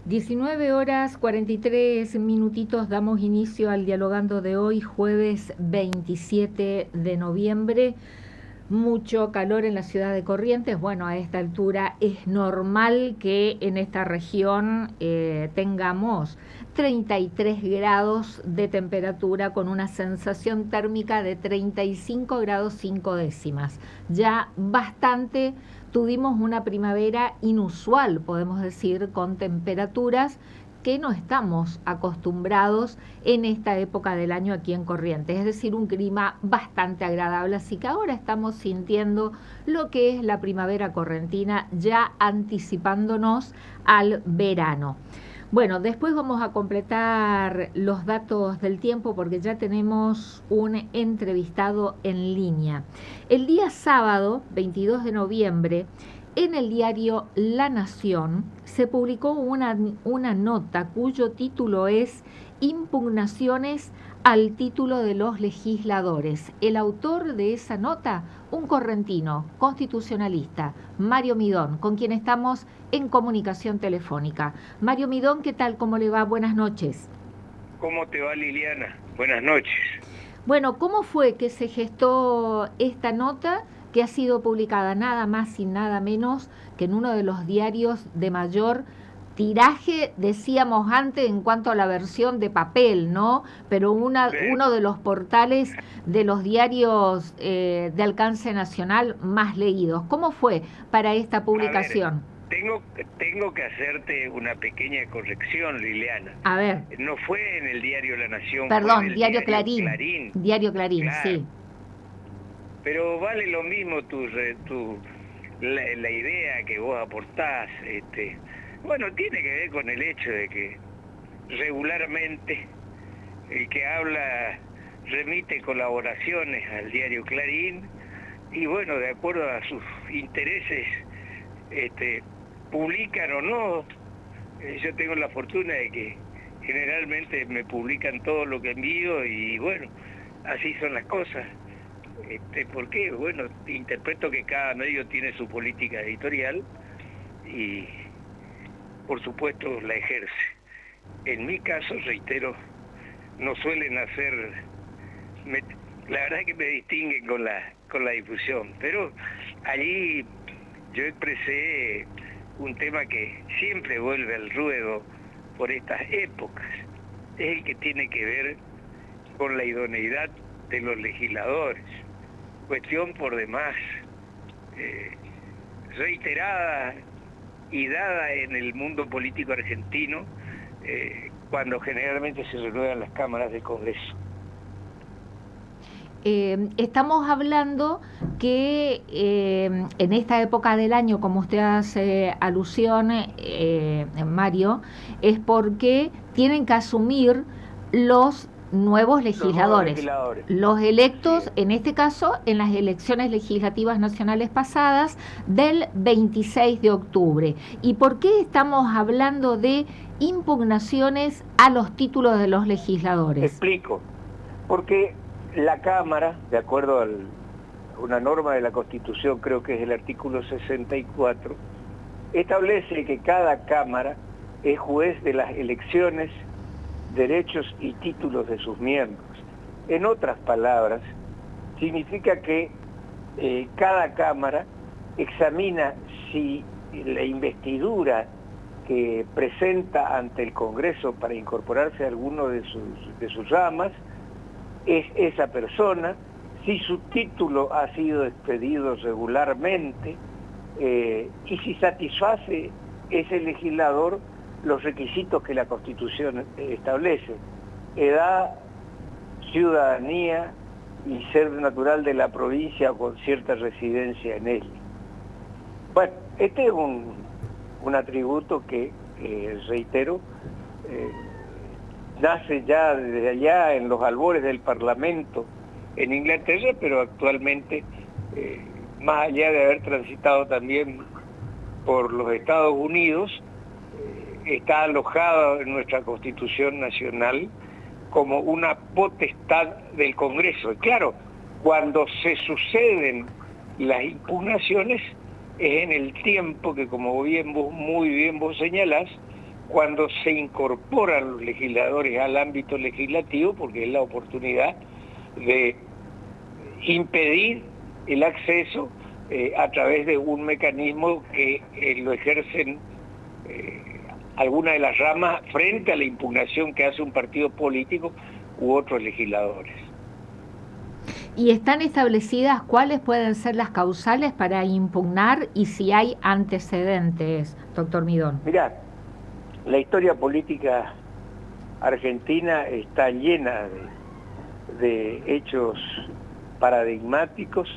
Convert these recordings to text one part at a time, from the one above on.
19 horas 43 minutitos damos inicio al Dialogando de hoy, jueves 27 de noviembre. Mucho calor en la ciudad de Corrientes. Bueno, a esta altura es normal que en esta región tengamos 33 grados de temperatura con una sensación térmica de 35 grados 5 décimas. Ya bastante. Tuvimos una primavera inusual, podemos decir, con temperaturas que no estamos acostumbrados en esta época del año aquí en Corrientes, es decir, un clima bastante agradable, así que ahora estamos sintiendo lo que es la primavera correntina, ya anticipándonos al verano. Bueno, después vamos a completar los datos del tiempo porque ya tenemos un entrevistado en línea. El día sábado, 22 de noviembre, en el diario La Nación se publicó una nota cuyo título es Impugnaciones al título de los legisladores. El autor de esa nota, un correntino constitucionalista, Mario Midón, con quien estamos en comunicación telefónica. Mario Midón, ¿qué tal? ¿Cómo le va? Buenas noches. ¿Cómo te va, Liliana? Buenas noches. Bueno, ¿cómo fue que se gestó esta nota que ha sido publicada nada más y nada menos que en uno de los diarios de mayor tiraje, decíamos antes, en cuanto a la versión de papel, ¿no? Pero uno de los portales de los diarios de alcance nacional más leídos? ¿Cómo fue para esta publicación? Tengo que hacerte una pequeña corrección, Liliana. A ver. No fue en el diario La Nación. Perdón, fue en el diario Clarín. Diario Clarín, claro. Sí. Pero vale lo mismo la idea que vos aportás. Bueno, tiene que ver con el hecho de que regularmente el que habla remite colaboraciones al diario Clarín y bueno, de acuerdo a sus intereses, publican o no. Yo tengo la fortuna de que generalmente me publican todo lo que envío y bueno, así son las cosas. ¿Por qué? Bueno, interpreto que cada medio tiene su política editorial y por supuesto la ejerce. En mi caso, reitero, no suelen hacer, la verdad es que me distinguen con la difusión, pero allí yo expresé un tema que siempre vuelve al ruedo por estas épocas, es el que tiene que ver con la idoneidad de los legisladores, cuestión por demás reiterada y dada en el mundo político argentino cuando generalmente se renuevan las cámaras del Congreso. Estamos hablando que en esta época del año, como usted hace alusión, Mario, es porque tienen que asumir los nuevos legisladores, los electos, sí. En este caso, en las elecciones legislativas nacionales pasadas del 26 de octubre. ¿Y por qué estamos hablando de impugnaciones a los títulos de los legisladores? Explico, porque la Cámara, de acuerdo a una norma de la Constitución, creo que es el artículo 64, establece que cada Cámara es juez de las elecciones, derechos y títulos de sus miembros. En otras palabras, significa que cada Cámara examina si la investidura que presenta ante el Congreso para incorporarse a alguno de sus ramas es esa persona, si su título ha sido expedido regularmente y si satisface ese legislador los requisitos que la Constitución establece: edad, ciudadanía y ser natural de la provincia o con cierta residencia en ella. Bueno, este es un atributo que, reitero, nace ya desde allá en los albores del Parlamento en Inglaterra, pero actualmente, más allá de haber transitado también por los Estados Unidos, está alojado en nuestra Constitución Nacional como una potestad del Congreso. Y claro, cuando se suceden las impugnaciones es en el tiempo que, como muy bien vos señalás, cuando se incorporan los legisladores al ámbito legislativo, porque es la oportunidad de impedir el acceso a través de un mecanismo que lo ejercen alguna de las ramas frente a la impugnación que hace un partido político u otros legisladores. ¿Y están establecidas cuáles pueden ser las causales para impugnar y si hay antecedentes, doctor Midón? Mirá, la historia política argentina está llena de hechos paradigmáticos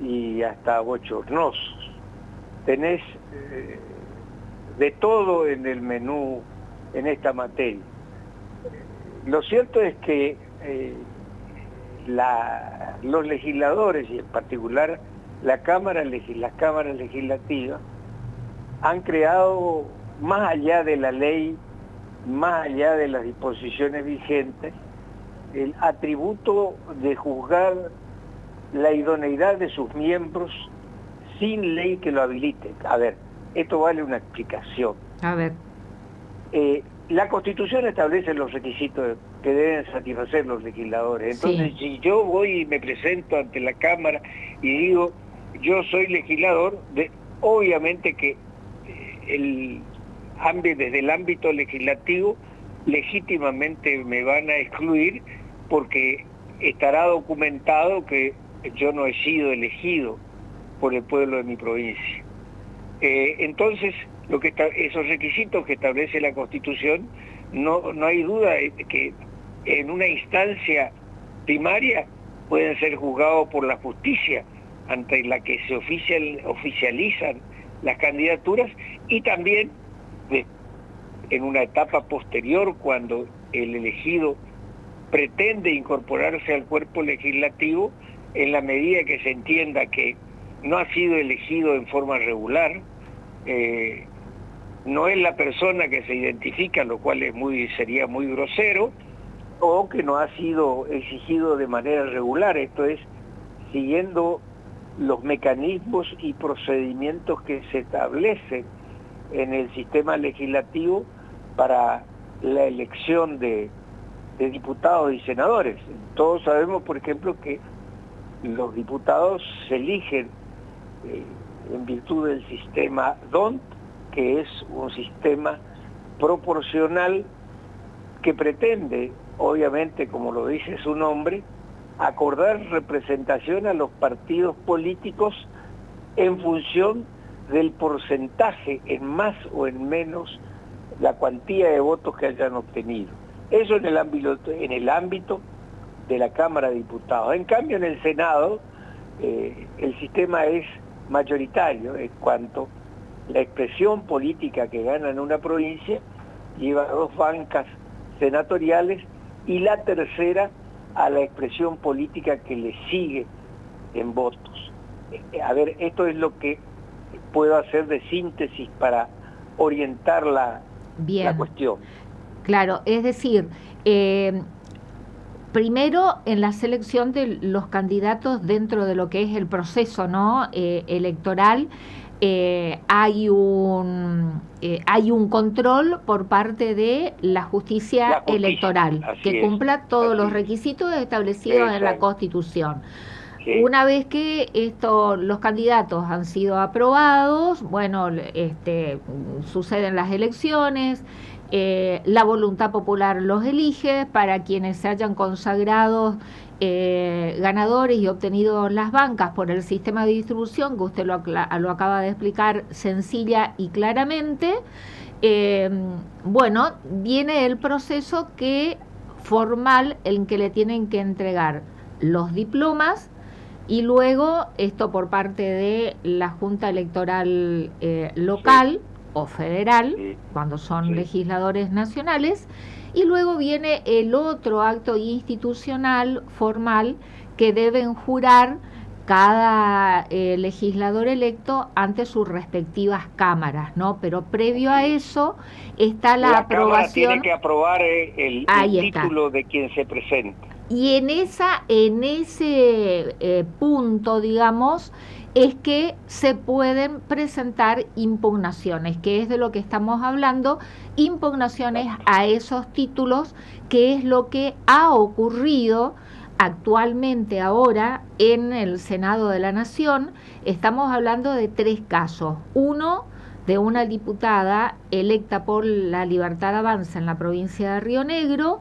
y hasta bochornosos. Tenés de todo en el menú en esta materia. Lo cierto es que los legisladores, y en particular las cámaras legislativas, han creado, más allá de la ley, más allá de las disposiciones vigentes, el atributo de juzgar la idoneidad de sus miembros sin ley que lo habilite. A ver, esto vale una explicación. A ver. La Constitución establece los requisitos que deben satisfacer los legisladores. Entonces, Sí. Si yo voy y me presento ante la Cámara y digo, yo soy legislador, obviamente que desde el ámbito legislativo, legítimamente me van a excluir porque estará documentado que yo no he sido elegido por el pueblo de mi provincia. Entonces, esos requisitos que establece la Constitución, no hay duda de que en una instancia primaria pueden ser juzgados por la justicia ante la que se oficializan las candidaturas, y también en una etapa posterior, cuando el elegido pretende incorporarse al cuerpo legislativo, en la medida que se entienda que no ha sido elegido en forma regular, no es la persona que se identifica, lo cual sería muy grosero, o que no ha sido exigido de manera regular, esto es, siguiendo los mecanismos y procedimientos que se establecen en el sistema legislativo para la elección de diputados y senadores. Todos sabemos, por ejemplo, que los diputados se eligen en virtud del sistema DONT, que es un sistema proporcional que pretende, obviamente, como lo dice su nombre, acordar representación a los partidos políticos en función del porcentaje, en más o en menos, la cuantía de votos que hayan obtenido. Eso en el ámbito de la Cámara de Diputados. En cambio, en el Senado, el sistema es mayoritario, en cuanto la expresión política que gana en una provincia lleva 2 bancas senatoriales y la tercera a la expresión política que le sigue en votos. A ver, esto es lo que puedo hacer de síntesis para orientar la cuestión. Claro, es decir, primero en la selección de los candidatos dentro de lo que es el proceso, ¿no? Electoral, hay un control por parte de la justicia electoral, que cumpla todos los requisitos establecidos en la Constitución. Sí. Una vez que los candidatos han sido aprobados, bueno, suceden las elecciones, la voluntad popular los elige. Para quienes se hayan consagrado ganadores y obtenido las bancas por el sistema de distribución, que usted lo acaba de explicar sencilla y claramente, bueno, viene el proceso formal en que le tienen que entregar los diplomas, y luego esto por parte de la Junta Electoral local, sí, o federal, sí, cuando son, sí, legisladores nacionales, y luego viene el otro acto institucional formal que deben jurar cada legislador electo ante sus respectivas cámaras, ¿no? Pero previo a eso está la aprobación. Tiene que aprobar el título de quien se presenta. Y en ese punto, digamos, es que se pueden presentar impugnaciones, que es de lo que estamos hablando, impugnaciones a esos títulos, que es lo que ha ocurrido actualmente ahora en el Senado de la Nación. Estamos hablando de 3 casos. Uno, de una diputada electa por la Libertad Avanza en la provincia de Río Negro,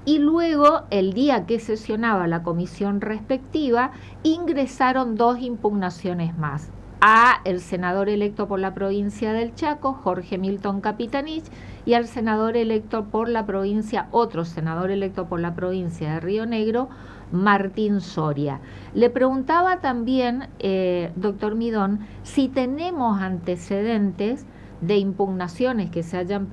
y luego, el día que sesionaba la comisión respectiva, ingresaron 2 impugnaciones más. A el senador electo por la provincia del Chaco, Jorge Milton Capitanich, y al senador electo por la provincia, otro senador electo por la provincia de Río Negro, Martín Soria. Le preguntaba también, doctor Midón, si tenemos antecedentes de impugnaciones que se hayan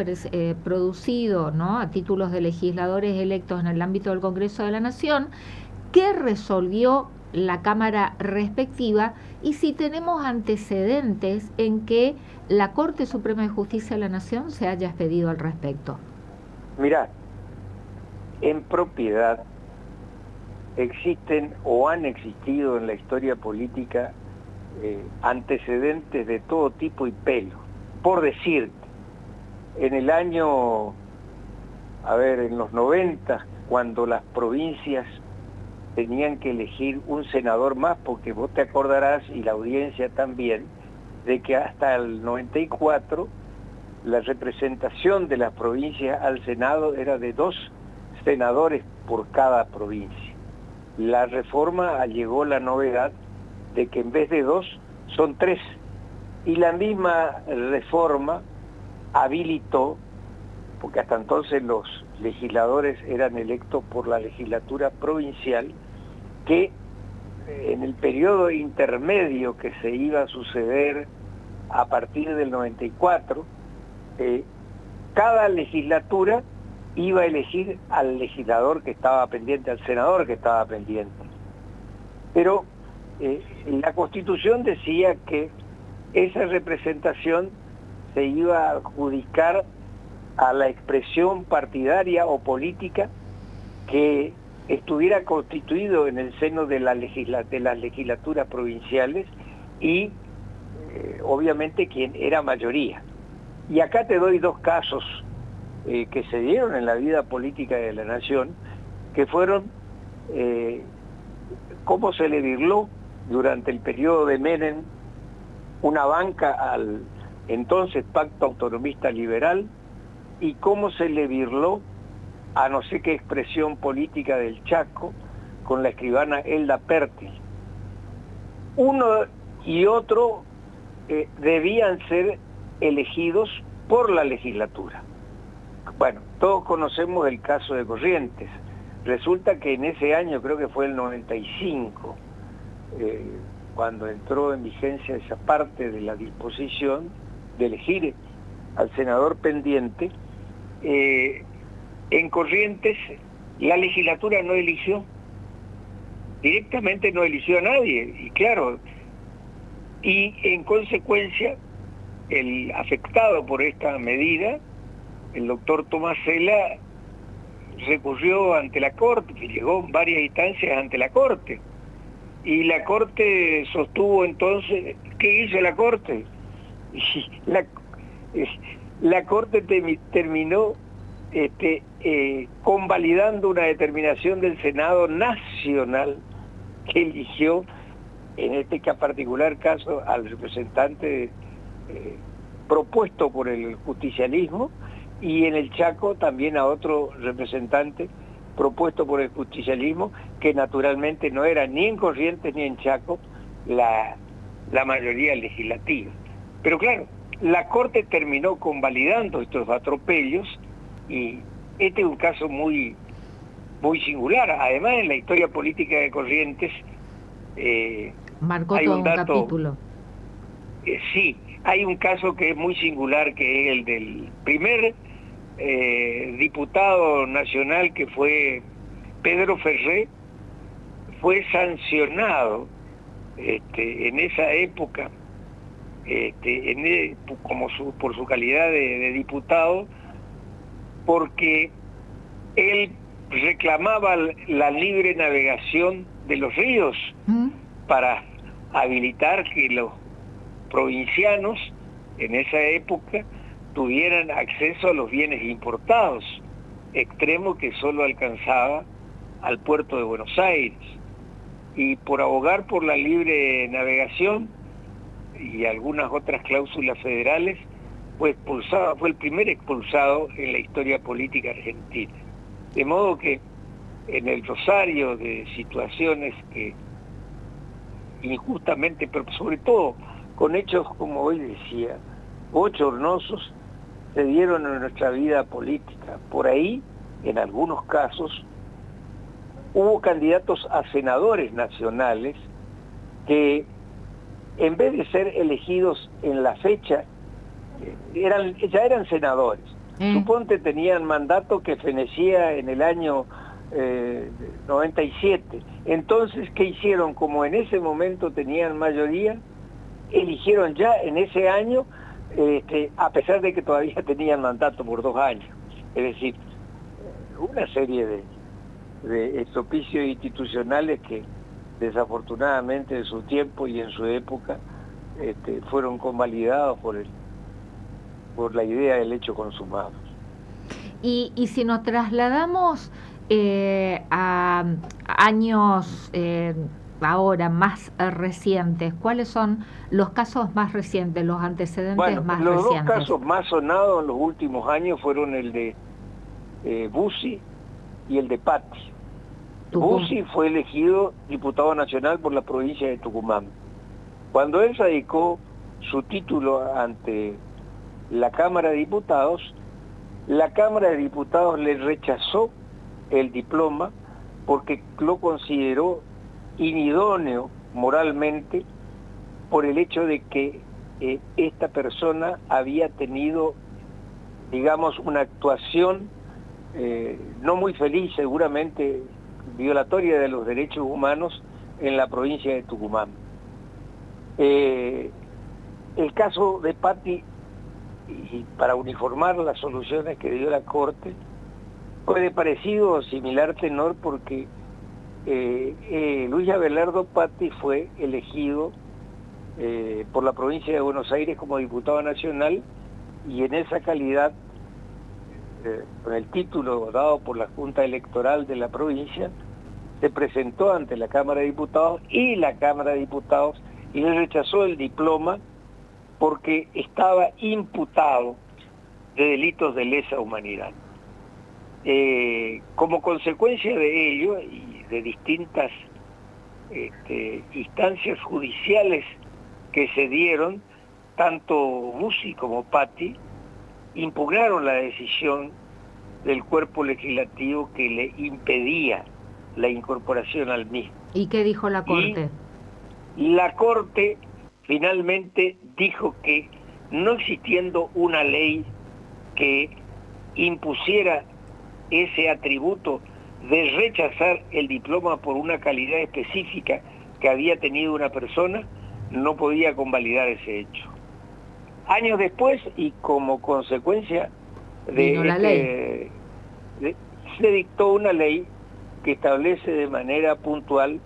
producido, ¿no?, a títulos de legisladores electos en el ámbito del Congreso de la Nación, que resolvió la Cámara respectiva, y si tenemos antecedentes en que la Corte Suprema de Justicia de la Nación se haya expedido al respecto. Mirá, en propiedad existen o han existido en la historia política antecedentes de todo tipo y pelo. Por decirte, en el año, en los 90, cuando las provincias tenían que elegir un senador más, porque vos te acordarás, y la audiencia también, de que hasta el 94 la representación de las provincias al Senado era de 2 senadores por cada provincia. La reforma llegó la novedad de que en vez de 2 son 3, y la misma reforma habilitó, porque hasta entonces los legisladores eran electos por la legislatura provincial, que en el periodo intermedio que se iba a suceder a partir del 94, cada legislatura iba a elegir al legislador que estaba pendiente, al senador que estaba pendiente. Pero la Constitución decía que esa representación se iba a adjudicar a la expresión partidaria o política que estuviera constituido en el seno de las legislaturas provinciales y obviamente quien era mayoría. Y acá te doy 2 casos que se dieron en la vida política de la nación, que fueron cómo se le birló durante el periodo de Menem una banca al entonces Pacto Autonomista Liberal, y cómo se le birló a no sé qué expresión política del Chaco con la escribana Elda Pértil. Uno y otro debían ser elegidos por la legislatura. Bueno, todos conocemos el caso de Corrientes. Resulta que en ese año, creo que fue el 95, cuando entró en vigencia esa parte de la disposición de elegir al senador pendiente, en Corrientes la legislatura no eligió, directamente no eligió a nadie, y claro, y en consecuencia el afectado por esta medida, el doctor Tomás Cela, recurrió ante la Corte, que llegó en varias instancias ante la Corte, y la Corte sostuvo entonces. ¿Qué hizo la Corte? La Corte terminó convalidando una determinación del Senado Nacional que eligió, en este particular caso, al representante propuesto por el justicialismo, y en el Chaco también a otro representante propuesto por el justicialismo, que naturalmente no era ni en Corrientes ni en Chaco la mayoría legislativa. Pero claro, la Corte terminó convalidando estos atropellos, y este es un caso muy, muy singular. Además, en la historia política de Corrientes marcó hay todo un dato, capítulo. Sí, hay un caso que es muy singular, que es el del primer diputado nacional, que fue Pedro Ferré. Fue sancionado en esa época por su calidad de diputado, porque él reclamaba la libre navegación de los ríos para habilitar que los provincianos en esa época tuvieran acceso a los bienes importados, extremo que solo alcanzaba al puerto de Buenos Aires. Y por abogar por la libre navegación y algunas otras cláusulas federales, fue el primer expulsado en la historia política argentina. De modo que en el rosario de situaciones que injustamente, pero sobre todo con hechos, como hoy decía, bochornosos, se dieron en nuestra vida política. Por ahí, en algunos casos, hubo candidatos a senadores nacionales que, en vez de ser elegidos en la fecha, ya eran senadores. Suponte tenían mandato que fenecía en el año 97. Entonces, ¿qué hicieron? Como en ese momento tenían mayoría, eligieron ya en ese año, a pesar de que todavía tenían mandato por 2 años. Es decir, una serie de estropicios institucionales que desafortunadamente en su tiempo y en su época fueron convalidados por la idea del hecho consumado. Y si nos trasladamos a años ahora más recientes, ¿cuáles son los casos más recientes, los antecedentes más recientes? Los dos casos más sonados en los últimos años fueron el de Bussi y el de Patti. Bussi fue elegido diputado nacional por la provincia de Tucumán. Cuando él radicó su título ante la Cámara de Diputados, la Cámara de Diputados le rechazó el diploma porque lo consideró inidóneo moralmente por el hecho de que esta persona había tenido, digamos, una actuación no muy feliz, seguramente violatoria de los derechos humanos en la provincia de Tucumán. El caso de Patti, y para uniformar las soluciones que dio la Corte, fue de parecido o similar tenor porque Luis Abelardo Patti fue elegido por la provincia de Buenos Aires como diputado nacional, y en esa calidad, con el título dado por la Junta Electoral de la provincia, se presentó ante la Cámara de Diputados, y la Cámara de Diputados le rechazó el diploma porque estaba imputado de delitos de lesa humanidad. Como consecuencia de ello y de distintas instancias judiciales que se dieron, tanto Bussi como Patti impugnaron la decisión del cuerpo legislativo que le impedía la incorporación al mismo. ¿Y qué dijo la Corte? Y la Corte finalmente dijo que, no existiendo una ley que impusiera ese atributo de rechazar el diploma por una calidad específica que había tenido una persona, no podía convalidar ese hecho. Años después, y como consecuencia de se dictó una ley que establece de manera puntual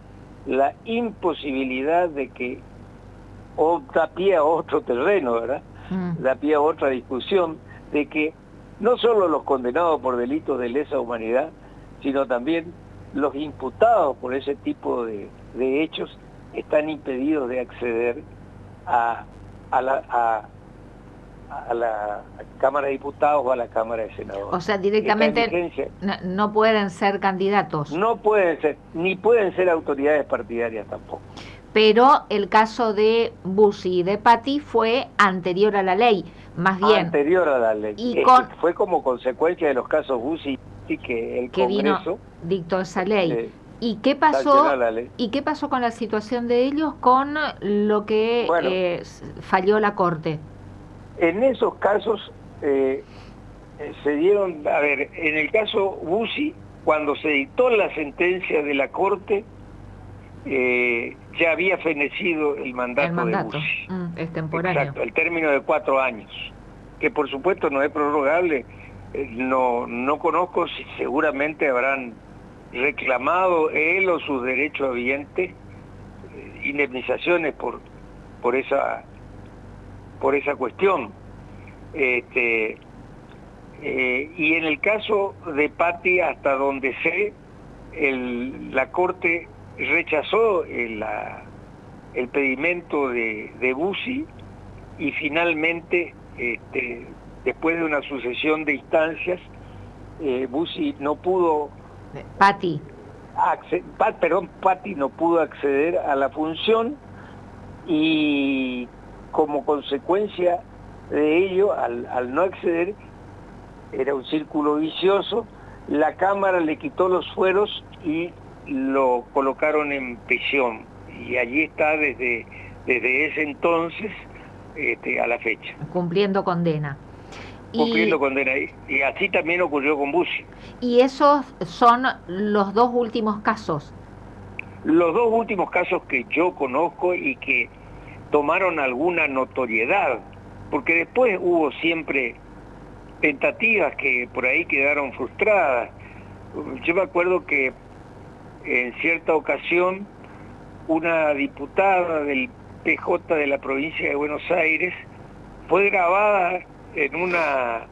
la imposibilidad de que, o da pie a otro terreno, ¿verdad? Da pie a otra discusión, de que no solo los condenados por delitos de lesa humanidad, sino también los imputados por ese tipo de hechos están impedidos de acceder a la Cámara de Diputados o a la Cámara de Senadores. O sea, directamente no pueden ser candidatos. No pueden ser, ni pueden ser autoridades partidarias tampoco. Pero el caso de Bussi y de Patti fue anterior a la ley, más bien. Anterior a la ley. Y fue como consecuencia de los casos Bussi y que el Congreso dictó esa ley. ¿Y qué pasó con la situación de ellos con lo que falló la Corte? En esos casos se dieron, en el caso Bussi, cuando se dictó la sentencia de la Corte, ya había fenecido el mandato de Bussi. Es temporáneo. Exacto, el término de 4 años, que por supuesto no es prorrogable. No conozco si seguramente habrán reclamado él o sus derechos habientes indemnizaciones por esa cuestión. Y en el caso de Patti, hasta donde sé, la Corte rechazó el pedimento de Bussi, y finalmente, después de una sucesión de instancias, Bussi no pudo... Patti no pudo acceder a la función, y como consecuencia de ello, al no acceder, era un círculo vicioso, la Cámara le quitó los fueros y lo colocaron en prisión, y allí está desde ese entonces a la fecha. Cumpliendo condena. Cumpliendo condena, y así también ocurrió con Bussi. ¿Y esos son los dos últimos casos? Los dos últimos casos que yo conozco y que tomaron alguna notoriedad, porque después hubo siempre tentativas que por ahí quedaron frustradas. Yo me acuerdo que en cierta ocasión una diputada del PJ de la provincia de Buenos Aires fue grabada en una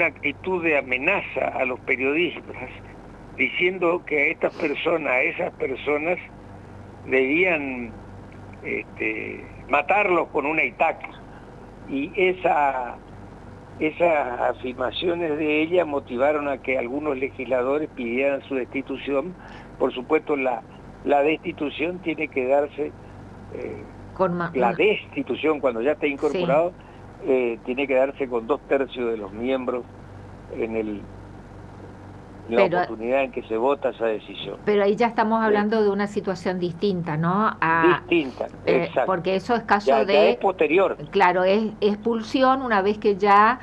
actitud de amenaza a los periodistas, diciendo que a esas personas debían matarlos con una estaca, y esas afirmaciones de ella motivaron a que algunos legisladores pidieran su destitución. Por supuesto, la destitución tiene que darse, la destitución cuando ya está incorporado, sí, tiene que darse con 2/3 de los miembros en la oportunidad en que se vota esa decisión. Pero ahí ya estamos hablando de una situación distinta, ¿no? Distinta, exacto. Porque eso es caso ya es posterior. Claro, es expulsión una vez que ya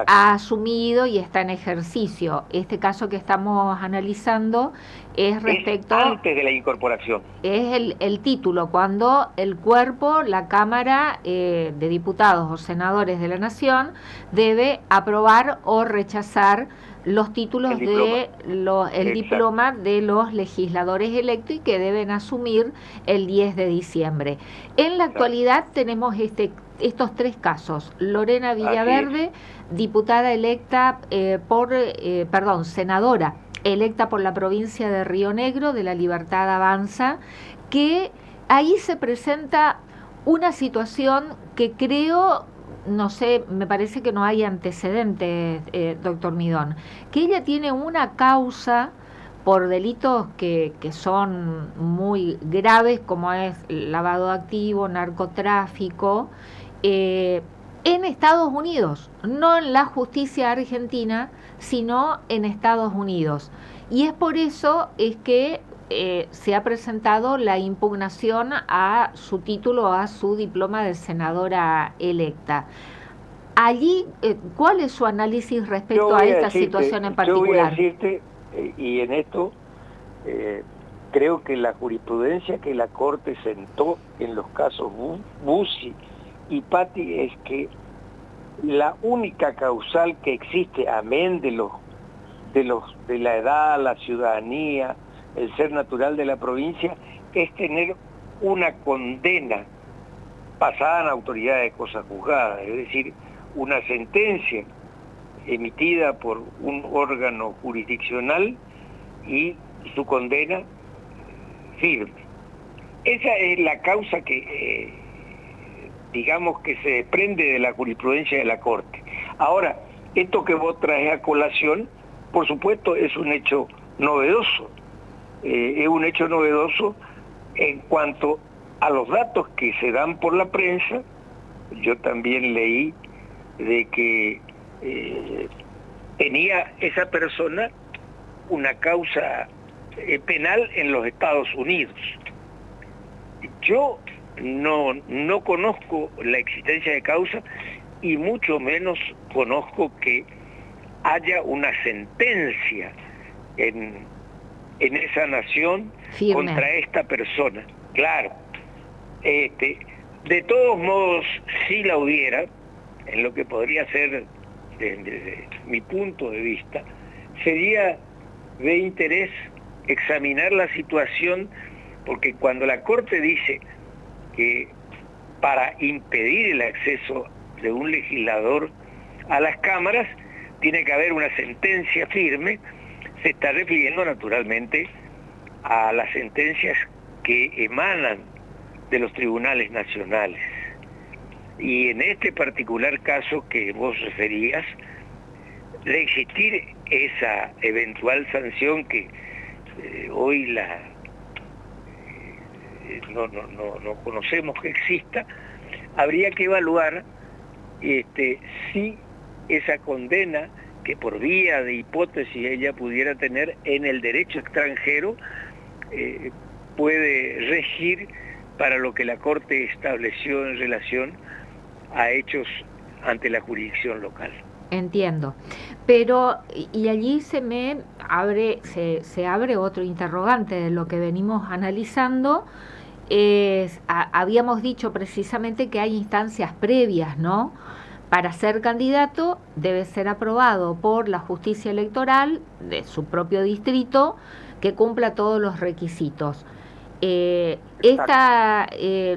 ha asumido y está en ejercicio. Este caso que estamos analizando es respecto... Es antes de la incorporación. Es el título, cuando el cuerpo, la Cámara de Diputados o Senadores de la Nación, debe aprobar o rechazar los títulos el diploma de los legisladores electos, y que deben asumir el 10 de diciembre. En la actualidad tenemos estos tres casos. Lorena Villaverde, diputada electa senadora electa por la provincia de Río Negro, de La Libertad Avanza, que ahí se presenta una situación que creo... No sé, me parece que no hay antecedentes, doctor Midón, que ella tiene una causa por delitos que son muy graves, como es lavado de activos, narcotráfico, en Estados Unidos, no en la justicia argentina, sino en Estados Unidos. Y es por eso es que se ha presentado la impugnación a su título, a su diploma de senadora electa. Allí, ¿cuál es su análisis respecto a esta situación en particular? Yo voy a decirte, y en esto creo que la jurisprudencia que la Corte sentó en los casos Bussi y Patti es que la única causal que existe, amén de la edad, la ciudadanía, el ser natural de la provincia, es tener una condena pasada en autoridad de cosa juzgada, es decir, una sentencia emitida por un órgano jurisdiccional y su condena firme. Esa es la causa que, digamos, que se desprende de la jurisprudencia de la Corte. Ahora, esto que vos traes a colación, por supuesto, es un hecho novedoso. Es un hecho novedoso en cuanto a los datos que se dan por la prensa. Yo también leí de que tenía esa persona una causa penal en los Estados Unidos. Yo no conozco la existencia de causa, y mucho menos conozco que haya una sentencia en esa nación firme contra esta persona. Claro, de todos modos, si la hubiera, en lo que podría ser, desde mi punto de vista, sería de interés examinar la situación porque cuando la Corte dice que para impedir el acceso de un legislador a las cámaras tiene que haber una sentencia firme, se está refiriendo naturalmente a las sentencias que emanan de los tribunales nacionales. Y en este particular caso que vos referías, de existir esa eventual sanción que hoy no conocemos que exista, habría que evaluar si esa condena que por vía de hipótesis ella pudiera tener en el derecho extranjero puede regir para lo que la Corte estableció en relación a hechos ante la jurisdicción local. Entiendo, pero y allí se abre otro interrogante de lo que venimos analizando. Habíamos dicho precisamente que hay instancias previas, ¿no? Para ser candidato debe ser aprobado por la justicia electoral de su propio distrito que cumpla todos los requisitos.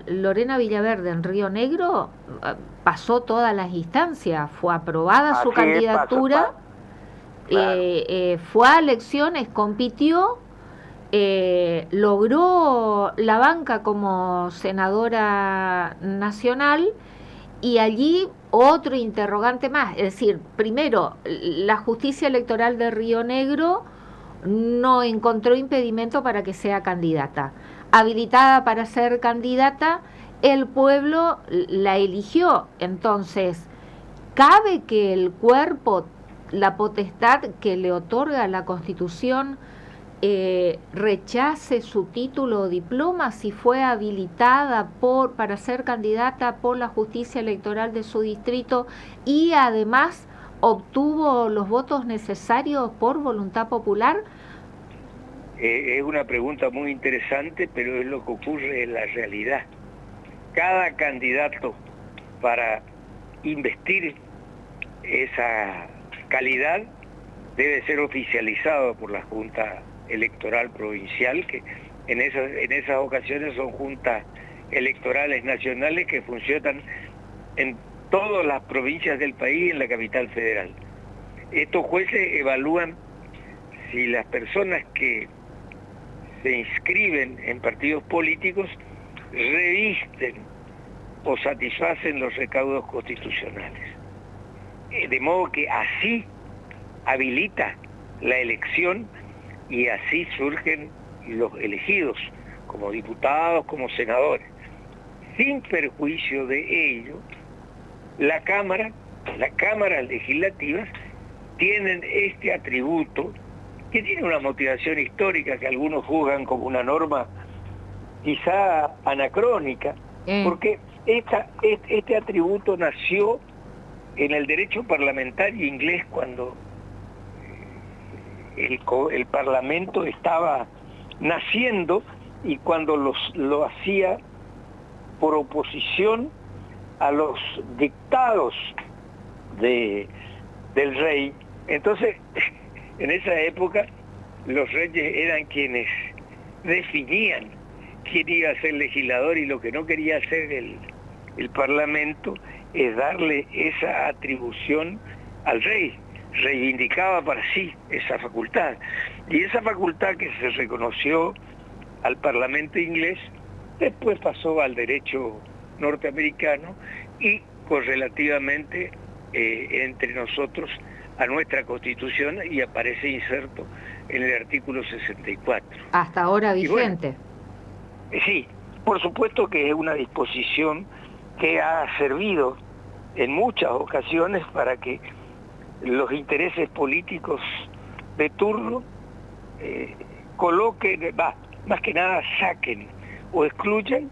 Lorena Villaverde en Río Negro pasó todas las instancias, fue aprobada su candidatura, fue a elecciones, compitió, logró la banca como senadora nacional y allí otro interrogante más, es decir, primero, la justicia electoral de Río Negro no encontró impedimento para que sea candidata. Habilitada para ser candidata, el pueblo la eligió. Entonces, ¿cabe que el cuerpo, la potestad que le otorga la Constitución, rechace su título o diploma si fue habilitada para ser candidata por la justicia electoral de su distrito y además obtuvo los votos necesarios por voluntad popular? Es una pregunta muy interesante, pero es lo que ocurre en la realidad. Cada candidato para investir esa calidad debe ser oficializado por la Junta Electoral Provincial, que en esas ocasiones son juntas electorales nacionales que funcionan en todas las provincias del país y en la capital federal. Estos jueces evalúan si las personas que se inscriben en partidos políticos revisten o satisfacen los recaudos constitucionales. De modo que así habilita la elección y así surgen los elegidos como diputados, como senadores. Sin perjuicio de ello, las cámaras legislativas tienen este atributo que tiene una motivación histórica que algunos juzgan como una norma quizá anacrónica, porque este atributo nació en el derecho parlamentario inglés cuando el Parlamento estaba naciendo y cuando lo hacía por oposición a los dictados del rey. Entonces, en esa época, los reyes eran quienes definían quién iba a ser legislador y lo que no quería hacer el Parlamento es darle esa atribución al rey. Reivindicaba para sí esa facultad. Y esa facultad que se reconoció al Parlamento inglés, después pasó al derecho norteamericano y correlativamente entre nosotros a nuestra Constitución y aparece inserto en el artículo 64. Hasta ahora vigente. Bueno, sí, por supuesto que es una disposición que ha servido en muchas ocasiones para que los intereses políticos de turno coloquen, más que nada saquen o excluyan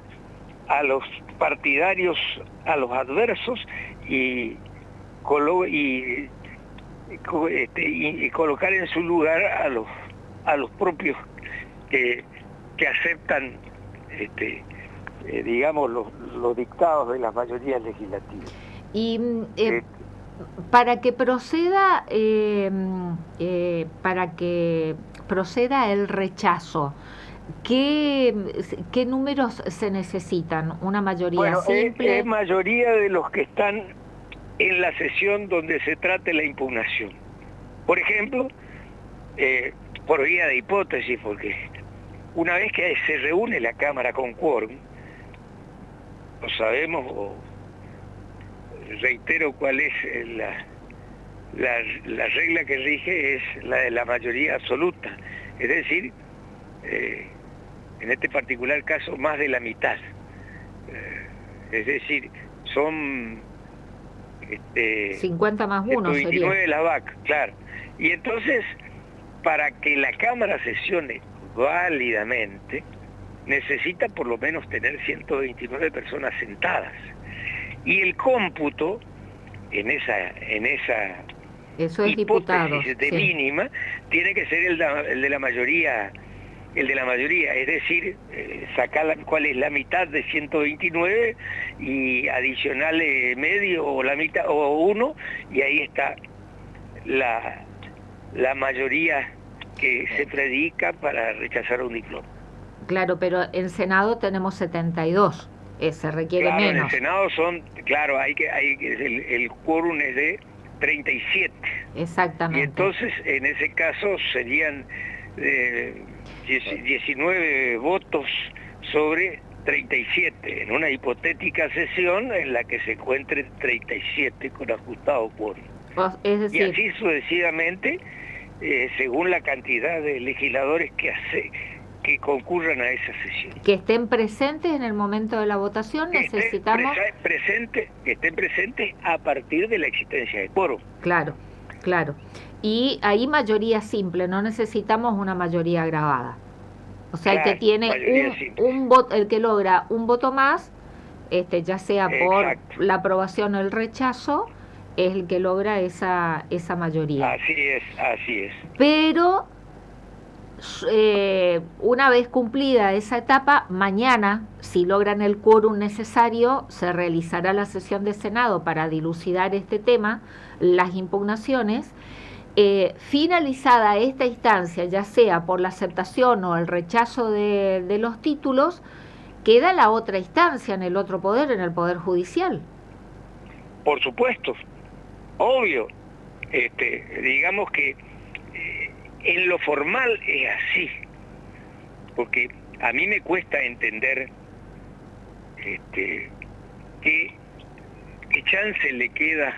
a los partidarios, a los adversos y colocar en su lugar a los propios que aceptan digamos los dictados de las mayorías legislativas. Y para que proceda el rechazo, ¿Qué números se necesitan? ¿Una mayoría Bueno, simple? es mayoría de los que están en la sesión donde se trate la impugnación. Por ejemplo, por vía de hipótesis, porque una vez que se reúne la Cámara con quórum, no sabemos, o reitero cuál es la regla que rige, es la de la mayoría absoluta, es decir, en este particular caso más de la mitad, es decir, son 50 más 1 sería. 129 de la VAC, claro. Y entonces, para que la Cámara sesione válidamente, necesita por lo menos tener 129 personas sentadas. Y el cómputo, en esa Eso es hipótesis diputados, de sí. mínima, tiene que ser el de la mayoría, es decir, sacar cuál es la mitad de 129 y adicionarle medio o la mitad o uno, y ahí está la mayoría que se predica para rechazar un diploma. Claro, pero en Senado tenemos 72, se requiere claro, menos. En el Senado son, claro, el quórum es de 37. Exactamente. Y entonces, en ese caso, serían 19 votos sobre 37, en una hipotética sesión en la que se encuentren 37 con ajustado quórum. Es decir, y así sucesivamente, según la cantidad de legisladores que concurran a esa sesión. Que estén presentes en el momento de la votación, necesitamos... Que estén presentes a partir de la existencia de quórum. Claro, claro. Y ahí mayoría simple, no necesitamos una mayoría agravada. O sea, claro, el que tiene un voto, el que logra un voto más, ya sea por Exacto. la aprobación o el rechazo, es el que logra esa mayoría. Así es. Pero una vez cumplida esa etapa, mañana, si logran el quórum necesario, se realizará la sesión de Senado para dilucidar este tema, las impugnaciones. Finalizada esta instancia, ya sea por la aceptación o el rechazo de los títulos, queda la otra instancia en el otro poder, en el Poder Judicial. Por supuesto, obvio. Digamos que en lo formal es así, porque a mí me cuesta entender qué chance le queda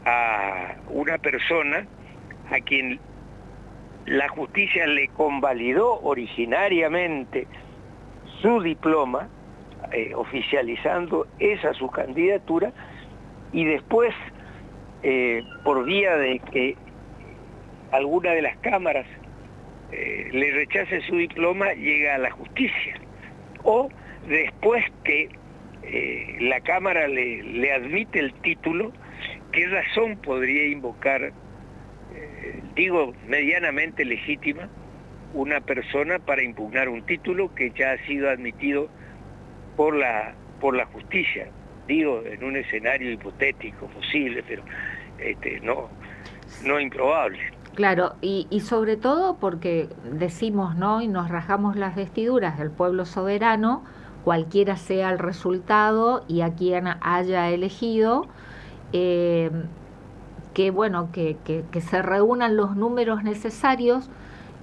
a una persona a quien la justicia le convalidó originariamente su diploma, oficializando esa su candidatura, y después, por vía de que alguna de las cámaras le rechace su diploma, llega a la justicia, o después que la Cámara le admite el título, ¿qué razón podría invocar, digo, medianamente legítima, una persona para impugnar un título que ya ha sido admitido por la justicia? Digo, en un escenario hipotético, posible, pero no improbable. Claro, y sobre todo porque decimos, ¿no?, y nos rajamos las vestiduras del pueblo soberano, cualquiera sea el resultado y a quien haya elegido, que bueno, que se reúnan los números necesarios,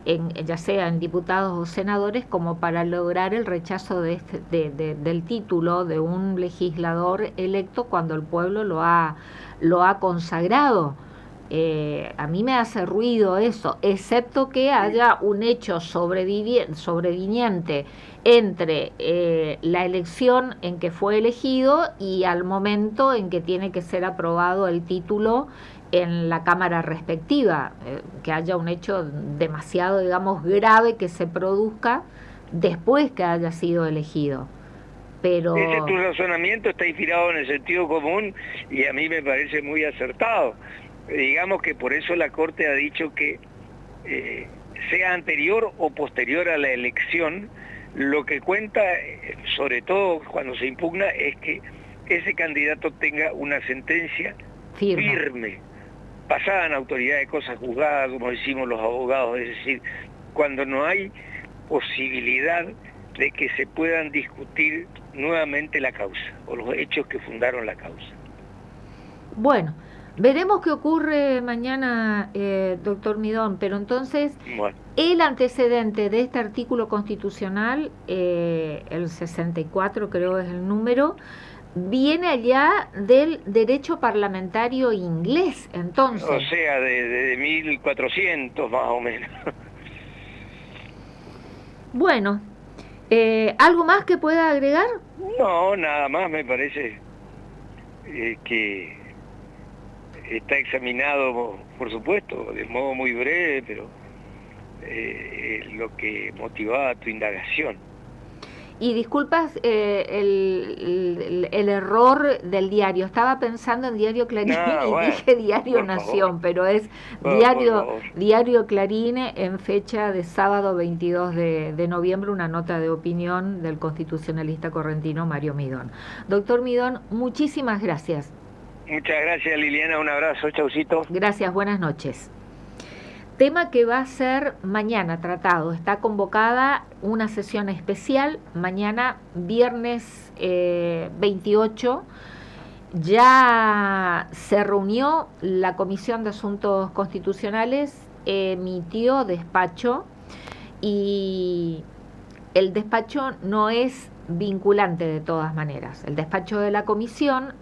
ya sea en diputados o senadores, como para lograr el rechazo del título de un legislador electo cuando el pueblo lo ha consagrado. A mí me hace ruido eso, excepto que haya un hecho sobreviniente entre la elección en que fue elegido y al momento en que tiene que ser aprobado el título en la Cámara respectiva, que haya un hecho demasiado, digamos, grave que se produzca después que haya sido elegido. Pero... Ese tu razonamiento está inspirado en el sentido común y a mí me parece muy acertado. Digamos que por eso la Corte ha dicho que sea anterior o posterior a la elección, lo que cuenta, sobre todo cuando se impugna, es que ese candidato tenga una sentencia firme, pasada en autoridad de cosas juzgadas, como decimos los abogados, es decir, cuando no hay posibilidad de que se puedan discutir nuevamente la causa o los hechos que fundaron la causa. Bueno, veremos qué ocurre mañana, doctor Midón, pero entonces Bueno, el antecedente de este artículo constitucional, el 64 creo es el número, viene allá del derecho parlamentario inglés, entonces. o sea, de 1400 más o menos. Bueno, ¿algo más que pueda agregar? No, nada más, me parece que está examinado, por supuesto, de modo muy breve, pero lo que motivaba tu indagación. Y disculpas el error del diario. Estaba pensando en Diario Clarín y Bueno, dije Diario por Nación, favor. pero es Por favor. Diario Clarín en fecha de sábado 22 de noviembre, una nota de opinión del constitucionalista correntino Mario Midón. Doctor Midón, muchísimas gracias. Muchas gracias, Liliana, un abrazo, chaucito. Gracias, buenas noches. Tema que va a ser mañana tratado. Está convocada una sesión especial mañana, viernes 28. Ya se reunió la Comisión de Asuntos Constitucionales, emitió despacho y el despacho no es vinculante de todas maneras. El despacho de la Comisión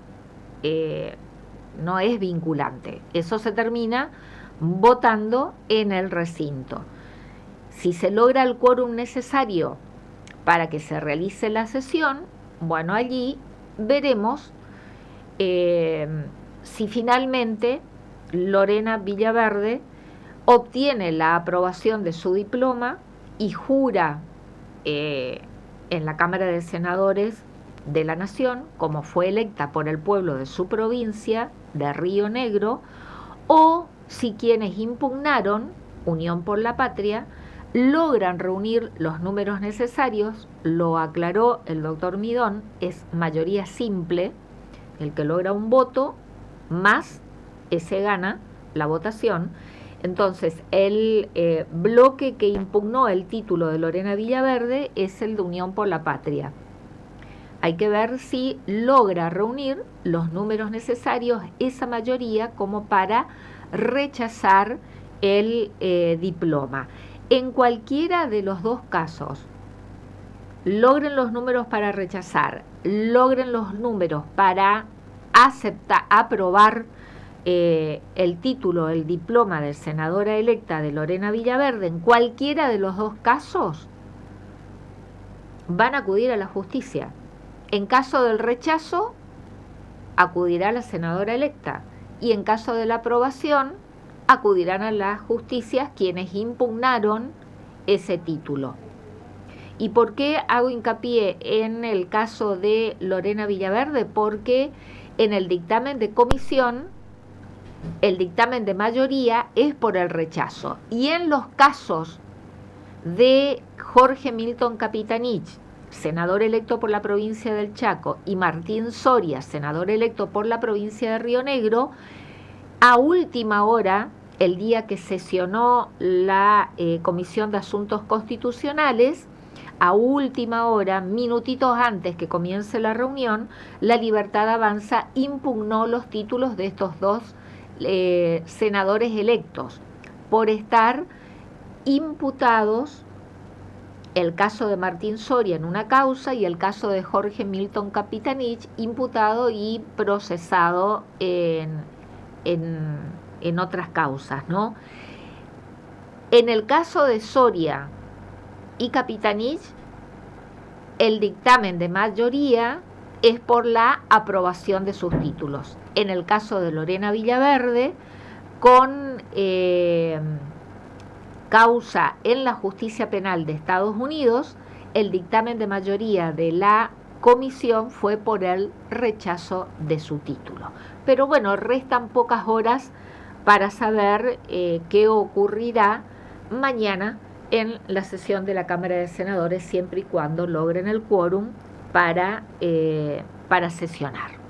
no es vinculante. Eso se termina votando en el recinto. Si se logra el quórum necesario para que se realice la sesión, bueno, allí veremos si finalmente Lorena Villaverde obtiene la aprobación de su diploma y jura en la Cámara de Senadores de la Nación, como fue electa por el pueblo de su provincia, de Río Negro, o si quienes impugnaron, Unión por la Patria, logran reunir los números necesarios. Lo aclaró el doctor Midón, es mayoría simple, el que logra un voto, más ese gana la votación. Entonces, el bloque que impugnó el título de Lorena Villaverde es el de Unión por la Patria. Hay que ver si logra reunir los números necesarios, esa mayoría, como para rechazar el diploma. En cualquiera de los dos casos, logren los números para rechazar, logren los números para aprobar el título, el diploma de senadora electa de Lorena Villaverde, en cualquiera de los dos casos, van a acudir a la justicia. En caso del rechazo, acudirá la senadora electa. Y en caso de la aprobación, acudirán a la justicia quienes impugnaron ese título. ¿Y por qué hago hincapié en el caso de Lorena Villaverde? Porque en el dictamen de comisión, el dictamen de mayoría es por el rechazo. Y en los casos de Jorge Milton Capitanich, senador electo por la provincia del Chaco, y Martín Soria, senador electo por la provincia de Río Negro, a última hora, el día que sesionó la Comisión de Asuntos Constitucionales, a última hora, minutitos antes que comience la reunión, la Libertad Avanza impugnó los títulos de estos dos senadores electos por estar imputados, el caso de Martín Soria en una causa y el caso de Jorge Milton Capitanich imputado y procesado en otras causas, ¿no? En el caso de Soria y Capitanich, el dictamen de mayoría es por la aprobación de sus títulos. En el caso de Lorena Villaverde, con causa en la Justicia Penal de Estados Unidos, el dictamen de mayoría de la comisión fue por el rechazo de su título. Pero bueno, restan pocas horas para saber qué ocurrirá mañana en la sesión de la Cámara de Senadores, siempre y cuando logren el quórum para sesionar.